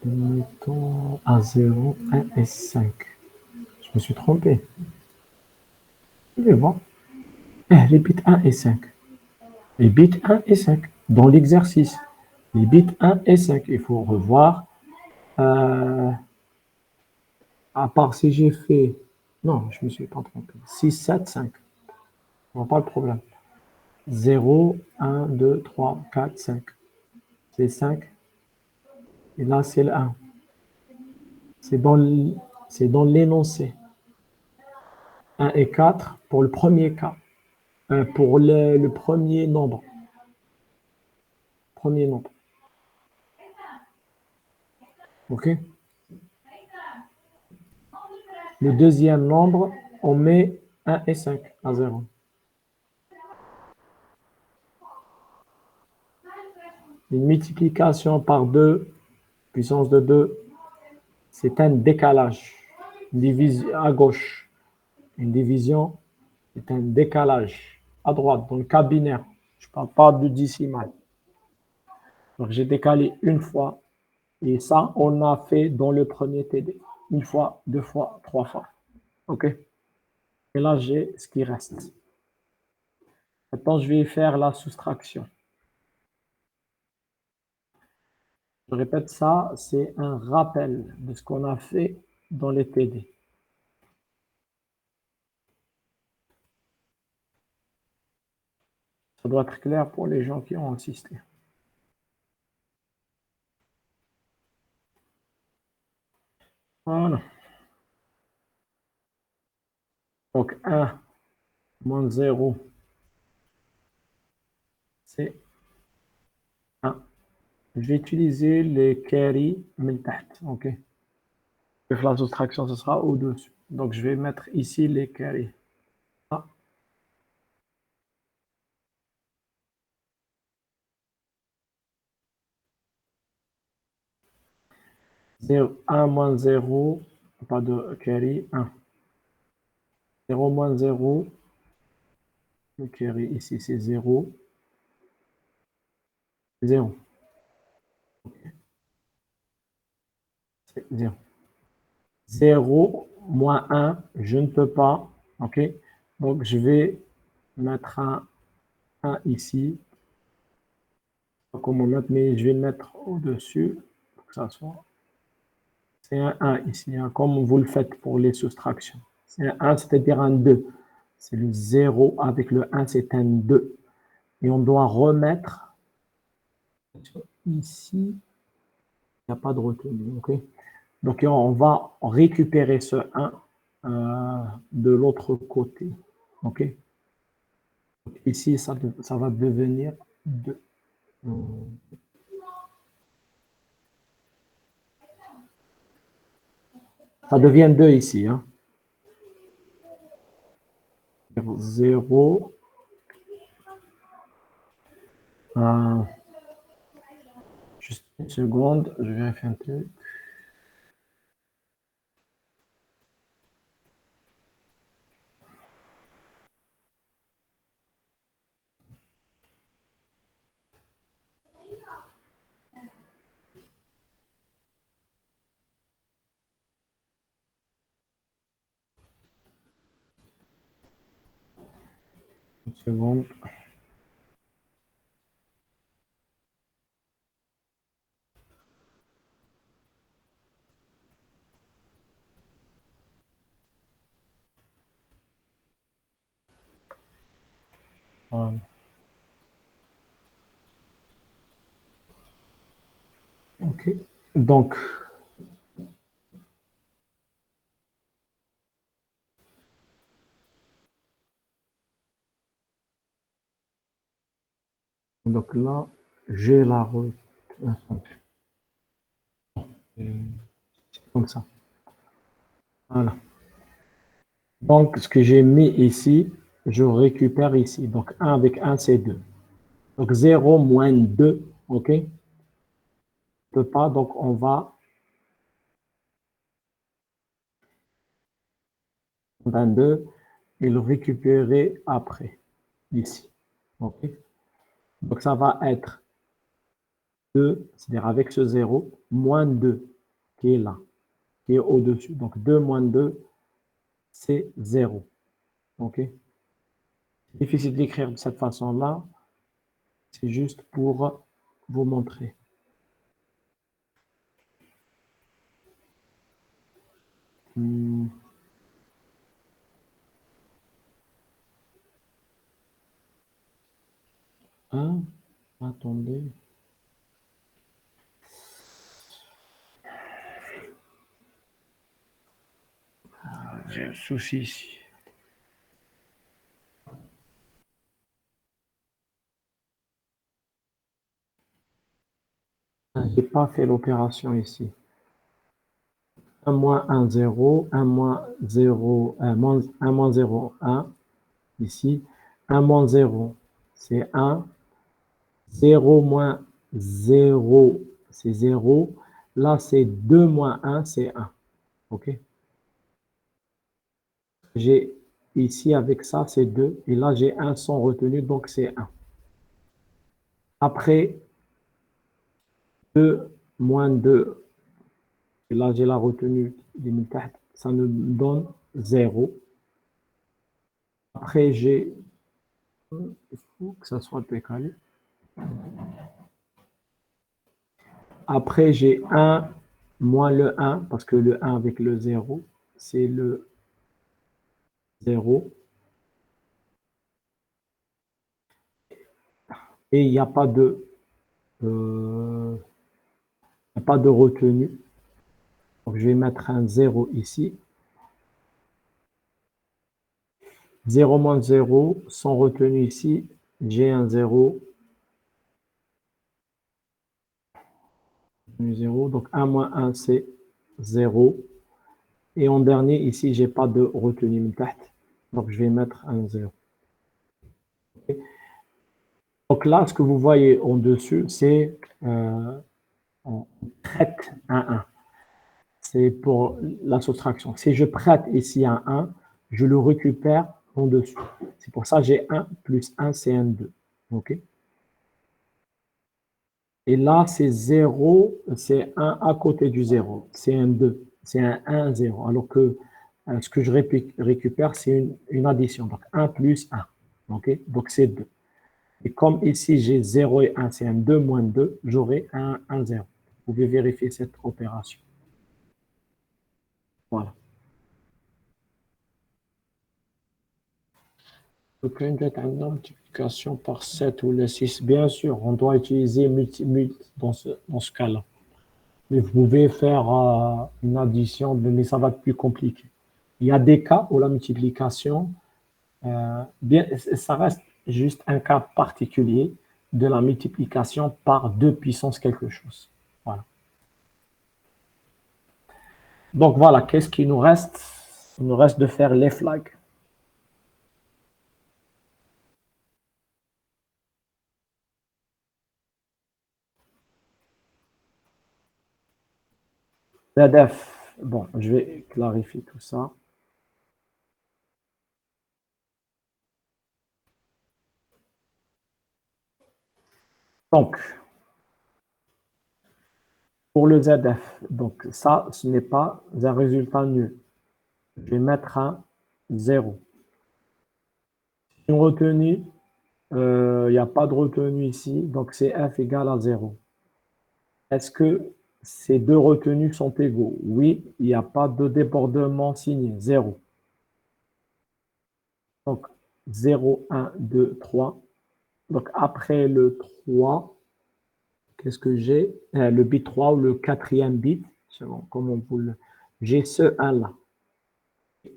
Speaker 1: Mettons à 0, 1 et 5. Je me suis trompé. Je vais voir. Les bits 1 et 5. Les bits 1 et 5 dans l'exercice. Les bits 1 et 5. Il faut revoir. À part si j'ai fait. Non, je ne me suis pas trompé. 6, 7, 5. On n'a pas le problème. 0, 1, 2, 3, 4, 5. C'est 5. Et là, c'est le 1. C'est dans l'énoncé. 1 et 4 pour le premier cas. Pour le premier nombre. Premier nombre. OK? Le deuxième nombre, on met 1 et 5 à 0. Une multiplication par 2, puissance de 2, c'est un décalage. Une division à gauche. Une division, c'est un décalage. À droite, dans le cas binaire. Je ne parle pas de décimal. Donc, j'ai décalé une fois. Et ça, on a fait dans le premier TD. Une fois, deux fois, trois fois. OK? Et là, j'ai ce qui reste. Maintenant, je vais faire la soustraction. Je répète ça, c'est un rappel de ce qu'on a fait dans les TD. Ça doit être clair pour les gens qui ont assisté. Voilà. Donc 1 moins 0, c'est 1. Je vais utiliser les carry miltaht. OK. La soustraction, ce sera au-dessus. Donc je vais mettre ici les carry. 1 moins 0, pas de carry, 1. 0 moins 0, le carry ici c'est 0. 0. C'est 0. 0 moins 1, je ne peux pas. OK? Donc je vais mettre un 1 ici. Pas comment mettre, mais je vais le mettre au-dessus pour que ça soit. C'est un 1 ici, hein, comme vous le faites pour les soustractions. C'est un 1, c'est-à-dire un 2. C'est le 0 avec le 1, c'est un 2. Et on doit remettre ici, il n'y a pas de retenue. Okay? Donc on va récupérer ce 1 de l'autre côté. OK? Ici, ça va devenir 2. Ça devient 2 ici. Hein? 0. Juste une seconde, je vérifie un truc. Seconde. Voilà. OK. Donc là, j'ai la route. Comme ça. Voilà. Donc, ce que j'ai mis ici, je récupère ici. Donc, 1 avec 1, c'est 2. Donc, 0 moins 2, OK? Ne peut pas, donc on va 22 et le récupérer après, ici. OK? Donc, ça va être 2, c'est-à-dire avec ce 0, moins 2 qui est là, qui est au-dessus. Donc, 2 moins 2, c'est 0. OK? Difficile d'écrire de cette façon-là. C'est juste pour vous montrer. Hein? Attendez. J'ai un souci ici. Je n'ai pas fait l'opération ici. 1 moins 1, 0. 1 moins 0, 1 moins 0, 1. Ici. 1 moins 0, c'est 1. 0 moins 0, c'est 0. Là, c'est 2 moins 1, c'est 1. OK? J'ai ici, avec ça, c'est 2. Et là, j'ai 1 sans retenue, donc c'est 1. Après, 2 moins 2, et là, j'ai la retenue limite, ça nous donne 0. Après, il faut que ça soit décalé. Après, j'ai 1 moins le 1, parce que le 1 avec le 0, c'est le 0. Et il n'y a pas de, pas de retenue. Donc, je vais mettre un 0 ici. 0 moins 0, sans retenue ici, j'ai un 0. 0. Donc 1 moins 1, c'est 0. Et en dernier, ici, je n'ai pas de retenue. Donc je vais mettre un 0. Okay. Donc là, ce que vous voyez en dessus, c'est on traite un 1. C'est pour la soustraction. Si je prête ici un 1, je le récupère en dessus. C'est pour ça que j'ai 1 plus 1, c'est un 2. OK? Et là, c'est 0, c'est 1 à côté du 0. C'est un 2. C'est un 1, 0. Alors que ce que je récupère, c'est une addition. Donc 1 plus 1. OK? Donc c'est 2. Et comme ici, j'ai 0 et 1, c'est un 2 moins 2, j'aurai un 1, 0. Vous pouvez vérifier cette opération. Voilà. Donc, une multiplication par 7 ou le 6, bien sûr, on doit utiliser multi dans ce cas-là. Mais vous pouvez faire une addition, mais ça va être plus compliqué. Il y a des cas où la multiplication, bien, ça reste juste un cas particulier de la multiplication par 2 puissance quelque chose. Voilà. Donc voilà, qu'est-ce qu'il nous reste? Il nous reste de faire les flags. ZF, bon, je vais clarifier tout ça. Donc, pour le ZF, donc ça, ce n'est pas un résultat nul. Je vais mettre un 0. Une retenue, il n'y a pas de retenue ici, donc c'est f égale à 0. Est-ce que ces deux retenues sont égaux? Oui, il n'y a pas de débordement signé, 0. Donc 0, 1, 2, 3. Donc après le 3, qu'est-ce que j'ai? Le bit 3 ou le quatrième bit, selon comment vous le... J'ai ce 1-là,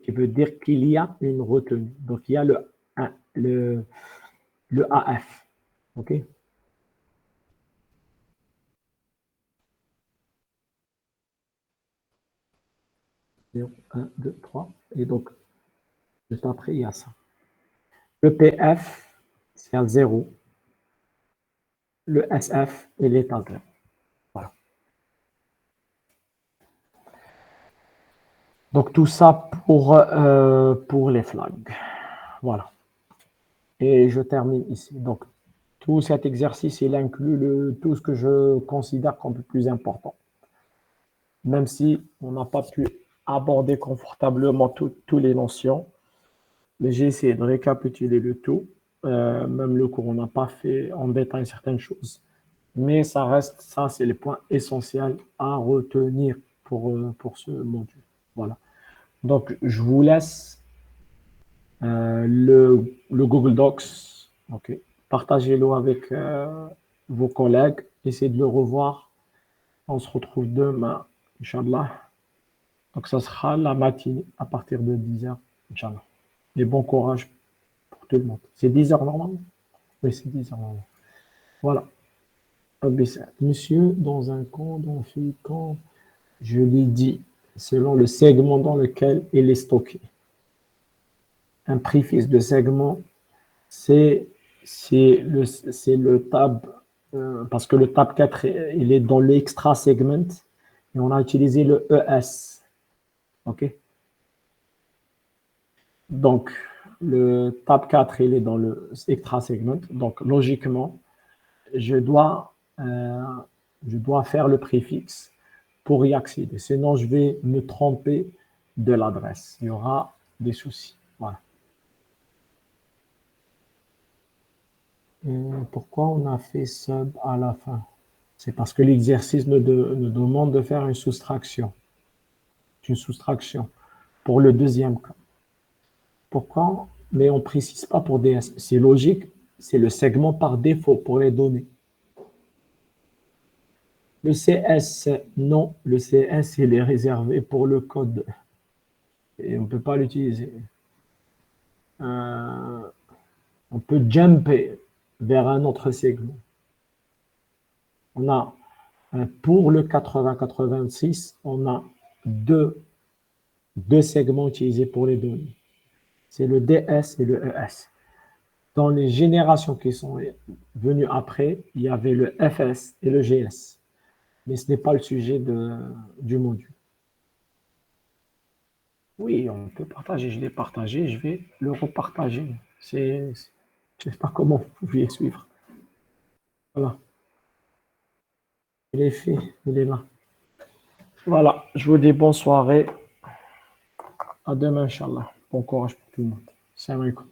Speaker 1: qui veut dire qu'il y a une retenue. Donc il y a le 1, le AF. OK? 0, 1, 2, 3. Et donc, juste après, il y a ça. Le PF, c'est à 0. Le SF, il est à 0. Voilà. Donc, tout ça pour les flags. Voilà. Et je termine ici. Donc, tout cet exercice, il inclut tout ce que je considère comme le plus important. Même si on n'a pas pu aborder confortablement toutes les notions, mais j'ai essayé de récapituler le tout. Même le cours, on n'a pas fait en détail certaines choses. Mais ça reste, ça, c'est les points essentiels à retenir pour ce module. Voilà. Donc, je vous laisse le Google Docs. OK. Partagez-le avec vos collègues. Essayez de le revoir. On se retrouve demain, Inch'Allah. Donc, ça sera la matinée à partir de 10h, Inch'Allah. Et bon courage pour tout le monde. C'est 10h normalement? Oui, c'est 10h normalement. Voilà. Monsieur, dans un compte, on fait quand je l'ai dit, selon le segment dans lequel il est stocké. Un préfixe de segment, c'est le tab, parce que le tab 4, il est dans l'extra segment, et on a utilisé le ES. OK? Donc, le tab 4, il est dans le extra segment. Donc, logiquement, je dois faire le préfixe pour y accéder. Sinon, je vais me tromper de l'adresse. Il y aura des soucis. Voilà. Et pourquoi on a fait sub à la fin? C'est parce que l'exercice nous demande de faire une soustraction. Une soustraction pour le deuxième cas. Pourquoi? Mais on ne précise pas pour DS. C'est logique, c'est le segment par défaut pour les données. Le CS, non. Le CS, il est réservé pour le code. Et on ne peut pas l'utiliser. On peut jumper vers un autre segment. On a, pour le 80-86, on a deux segments utilisés pour les données. C'est le DS et le ES. Dans les générations qui sont venues après, il y avait le FS et le GS. Mais ce n'est pas le sujet du module. Oui, on peut partager. Je l'ai partagé. Je vais le repartager. Je ne sais pas comment vous pouviez suivre. Voilà. Il est fait. Il est là. Voilà. Je vous dis bonne soirée. À demain, Inch'Allah. Bon courage pour tout le monde. Salam alaikum.